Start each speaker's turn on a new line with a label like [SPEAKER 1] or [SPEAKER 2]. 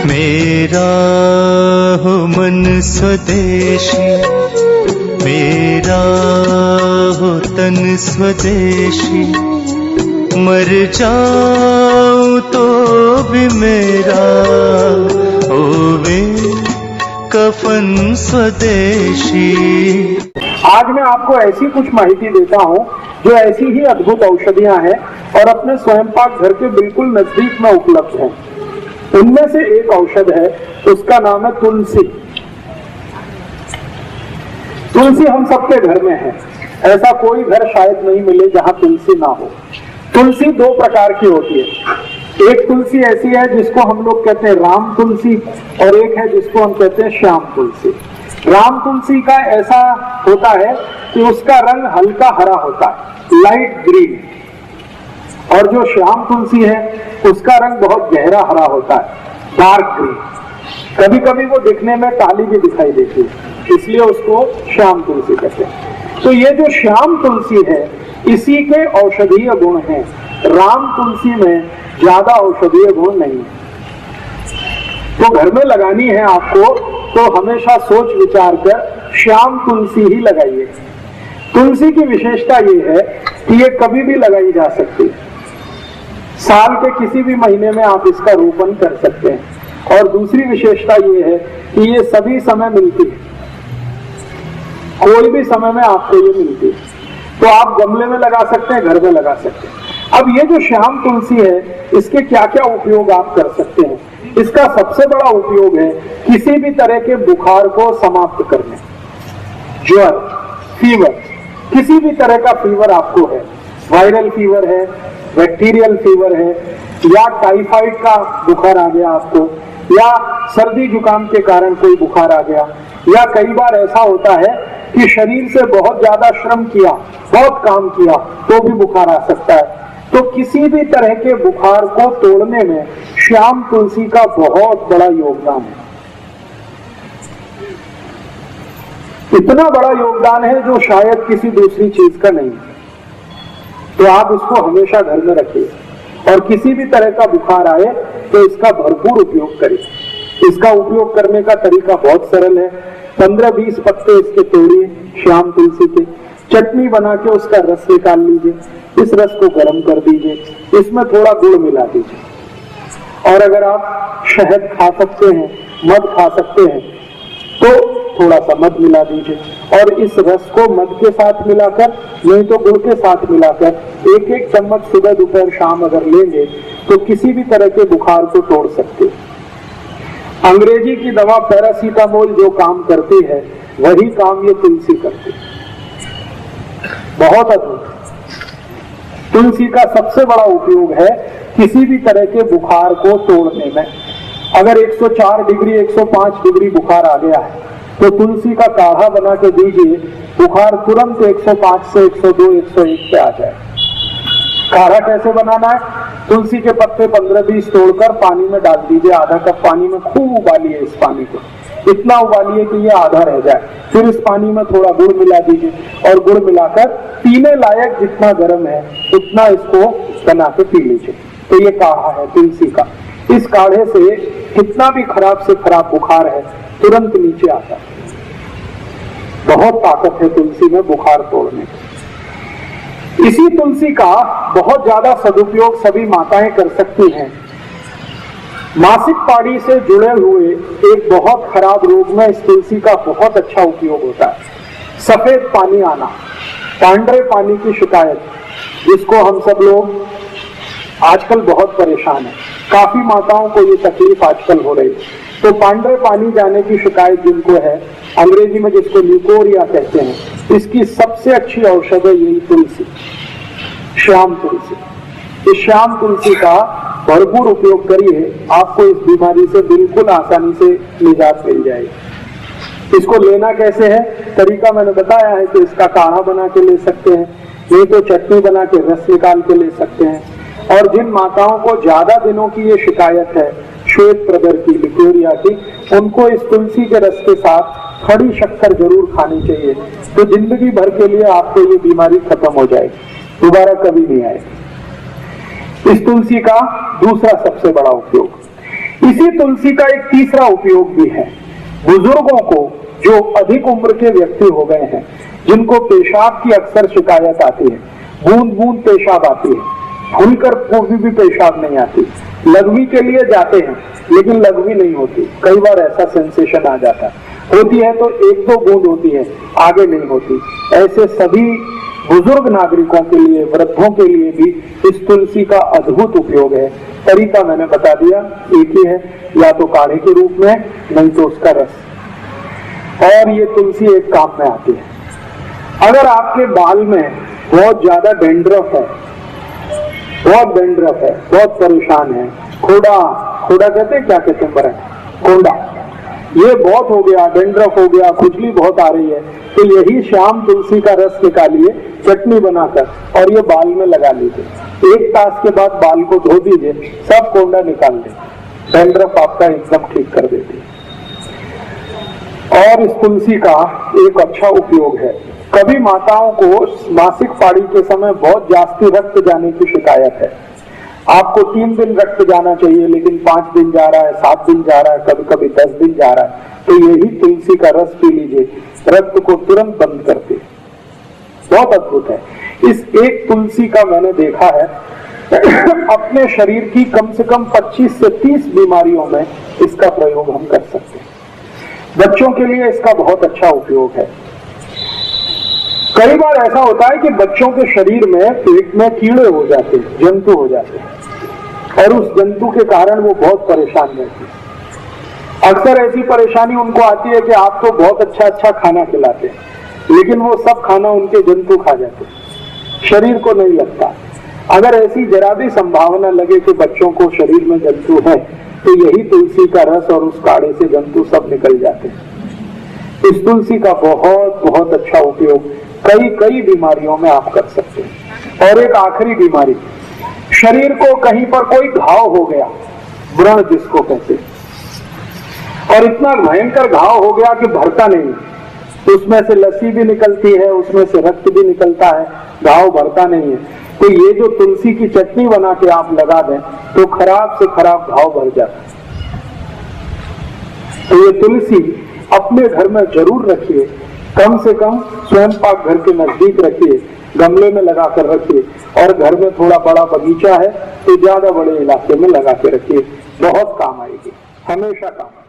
[SPEAKER 1] मेरा हो मन स्वदेशी, मेरा हो तन स्वदेशी, मर जाऊं तो भी मेरा होवे कफन स्वदेशी।
[SPEAKER 2] आज मैं आपको ऐसी कुछ माहिती देता हूँ जो ऐसी ही अद्भुत औषधियां हैं और अपने स्वयंपाक घर के बिल्कुल नजदीक में उपलब्ध हैं। उनमें से एक औषध है, उसका नाम है तुलसी। तुलसी हम सबके घर में है, ऐसा कोई घर शायद नहीं मिले जहां तुलसी ना हो। तुलसी दो प्रकार की होती है। एक तुलसी ऐसी है जिसको हम लोग कहते हैं राम तुलसी, और एक है जिसको हम कहते हैं श्याम तुलसी। राम तुलसी का ऐसा होता है कि उसका रंग हल्का हरा होता है, लाइट ग्रीन, और जो श्याम तुलसी है उसका रंग बहुत गहरा हरा होता है, डार्क ग्रीन। कभी कभी वो दिखने में काली भी दिखाई देती है, इसलिए उसको श्याम तुलसी कहते हैं। तो ये जो श्याम तुलसी है इसी के औषधीय गुण हैं। राम तुलसी में ज्यादा औषधीय गुण नहीं है। तो घर में लगानी है आपको तो हमेशा सोच विचार कर श्याम तुलसी ही लगाइए। तुलसी की विशेषता ये है कि ये कभी भी लगाई जा सकती है, साल के किसी भी महीने में आप इसका रोपण कर सकते हैं। और दूसरी विशेषता ये है कि ये सभी समय मिलती है, कोई भी समय में आपको ये मिलती है। तो आप गमले में लगा सकते हैं, घर में लगा सकते हैं। अब ये जो श्याम तुलसी है इसके क्या क्या उपयोग आप कर सकते हैं। इसका सबसे बड़ा उपयोग है किसी भी तरह के बुखार को समाप्त करने, ज्वर, फीवर, किसी भी तरह का फीवर आपको है, वायरल फीवर है, बैक्टीरियल फीवर है, या टाइफाइड का बुखार आ गया आपको, या सर्दी जुकाम के कारण कोई बुखार आ गया, या कई बार ऐसा होता है कि शरीर से बहुत ज्यादा श्रम किया, बहुत काम किया तो भी बुखार आ सकता है। तो किसी भी तरह के बुखार को तोड़ने में श्याम तुलसी का बहुत बड़ा योगदान है। इतना बड़ा योगदान है जो शायद किसी दूसरी चीज का नहीं है। तो आप इसको हमेशा घर में रखिए और किसी भी तरह का बुखार आए तो इसका भरपूर उपयोग करिए। इसका उपयोग करने का तरीका बहुत सरल है। 15-20 पत्ते इसके तोड़िए, श्याम तुलसी के, चटनी बना के उसका रस निकाल लीजिए, इस रस को गर्म कर दीजिए, इसमें थोड़ा गुड़ मिला दीजिए, और अगर आप शहद खा सकते हैं, मध खा सकते हैं तो थोड़ा सा मध मिला दीजिए, और इस रस को मध के साथ मिलाकर, नहीं तो गुड़ के साथ मिलाकर एक एक चम्मच सुबह दोपहर शाम अगर लेंगे तो किसी भी तरह के बुखार को तोड़ सकते हैं। अंग्रेजी की दवा पैरासीटामोल जो काम करती है वही काम ये तुलसी करती है। बहुत अद्भुत। तुलसी का सबसे बड़ा उपयोग है किसी भी तरह के बुखार को तोड़ने में। अगर 104 डिग्री 105 डिग्री बुखार आ गया है तो तुलसी का काढ़ा बना के दीजिए, बुखार तुरंत 105 से 102 101 पे आ जाए। काढ़ा कैसे बनाना है? तुलसी के पत्ते 15-20 तोड़कर पानी में डाल दीजिए, आधा कप पानी में खूब उबालिए इस पानी को, इतना उबालिए कि ये आधा रह जाए। फिर इस पानी में थोड़ा गुड़ मिला दीजिए और गुड़ मिलाकर पीने लायक जितना गर्म है उतना इसको बना के पी लीजिए। तो ये काढ़ा है तुलसी का। इस काढ़े से कितना भी खराब से खराब बुखार है तुरंत नीचे आता है। बहुत ताकत है तुलसी में बुखार तोड़ने की। इसी तुलसी का बहुत ज्यादा सदुपयोग सभी माताएं कर सकती हैं। मासिक पानी से जुड़े हुए एक बहुत खराब रोग में इस तुलसी का बहुत अच्छा उपयोग होता है। सफेद पानी आना, पांडरे पानी की शिकायत, जिसको हम सब लोग आजकल बहुत परेशान हैं। काफी माताओं को ये तकलीफ आजकल हो रही है। तो पांडरे पानी जाने की शिकायत जिनको है, अंग्रेजी में जिसको ल्यूकोरिया कहते हैं, इसकी सबसे अच्छी औषध है यही तुलसी, श्याम तुलसी। इस श्याम तुलसी का भरपूर उपयोग करिए, आपको इस बीमारी से बिल्कुल आसानी से निजात मिल जाएगी। इसको लेना कैसे है? तरीका मैंने बताया है कि इसका काढ़ा बना के ले सकते हैं, नहीं तो चटनी बना के रस निकाल के ले सकते हैं। और जिन माताओं को ज्यादा दिनों की ये शिकायत है श्वेत प्रदर की, लिकोरिया की, उनको इस तुलसी के रस के साथ खड़ी शक्कर जरूर खानी चाहिए। तो जिंदगी भर के लिए आपको ये बीमारी खत्म हो जाएगी, दोबारा कभी नहीं आएगी। इस तुलसी का दूसरा सबसे बड़ा उपयोग, इसी तुलसी का एक तीसरा उपयोग भी है। बुजुर्गों को, जो अधिक उम्र के व्यक्ति हो गए हैं, जिनको पेशाब की अक्सर शिकायत आती है, बूंद बूंद पेशाब आती है, खुलकर भी पेशाब नहीं आती, लघवी के लिए जाते हैं लेकिन लघवी नहीं होती, कई बार ऐसा सेंसेशन आ जाता है, होती है तो एक दो बूंद होती है, आगे नहीं होती। ऐसे सभी बुजुर्ग नागरिकों के लिए, वृद्धों के लिए भी इस तुलसी का अद्भुत उपयोग है। तरीका मैंने बता दिया, एक ही है, या तो काढ़े के रूप में, नहीं तो उसका रस। और ये तुलसी एक काम में आती है। अगर आपके बाल में बहुत ज्यादा डेंड्रफ है, बहुत परेशान है, खोड़ा कहते हैं, क्या कहते हैं, बरन कोंडा, ये बहुत हो गया, डेंड्रफ हो गया, खुजली बहुत आ रही है, तो यही शाम तुलसी का रस निकालिए चटनी बनाकर और ये बाल में लगा लीजिए। 1 तास के बाद बाल को धो दीजिए, सब कोंडा निकाल दे, डेंड्रफ आपका एकदम ठीक कर देती है। और इस तुलसी का एक अच्छा उपयोग है, कभी माताओं को मासिक पाड़ी के समय बहुत जास्ती रक्त जाने की शिकायत है। आपको 3 दिन रक्त जाना चाहिए लेकिन 5 दिन जा रहा है, 7 दिन जा रहा है, कभी कभी 10 दिन जा रहा है, तो यही तुलसी का रस पी लीजिए, रक्त को तुरंत बंद करते, बहुत अद्भुत है। इस एक तुलसी का मैंने देखा है अपने शरीर की कम से कम 25 से 30 बीमारियों में इसका प्रयोग हम कर सकते हैं। बच्चों के लिए इसका बहुत अच्छा उपयोग है। कई बार ऐसा होता है कि बच्चों के शरीर में पेट में कीड़े हो जाते हैं, जंतु हो जाते हैं, और उस जंतु के कारण वो बहुत परेशान रहते हैं। अक्सर ऐसी परेशानी उनको आती है कि आप तो बहुत अच्छा खाना खिलाते हैं लेकिन वो सब खाना उनके जंतु खा जाते हैं, शरीर को नहीं लगता। अगर ऐसी जरा भी संभावना लगे कि बच्चों को शरीर में जंतु है, तो यही तुलसी का रस और उस काढ़े से जंतु सब निकल जाते हैं। इस तुलसी का बहुत अच्छा उपयोग कई बीमारियों में आप कर सकते हैं। और एक आखिरी बीमारी, शरीर को कहीं पर कोई घाव हो गया, व्रण जिसको कहते हैं, और इतना भयंकर घाव हो गया कि भरता नहीं, उसमें से लस्सी भी निकलती है, उसमें से रक्त भी निकलता है, घाव भरता नहीं है, तो ये जो तुलसी की चटनी बना के आप लगा दें तो खराब से खराब घाव भर जाता है। तो ये तुलसी अपने घर में जरूर रखिए, कम से कम स्वयं पाक घर के नजदीक रखिए, गमले में लगा कर रखिए, और घर में थोड़ा बड़ा बगीचा है तो ज्यादा बड़े इलाके में लगा के रखिए, बहुत काम आएगी, हमेशा काम आएगी।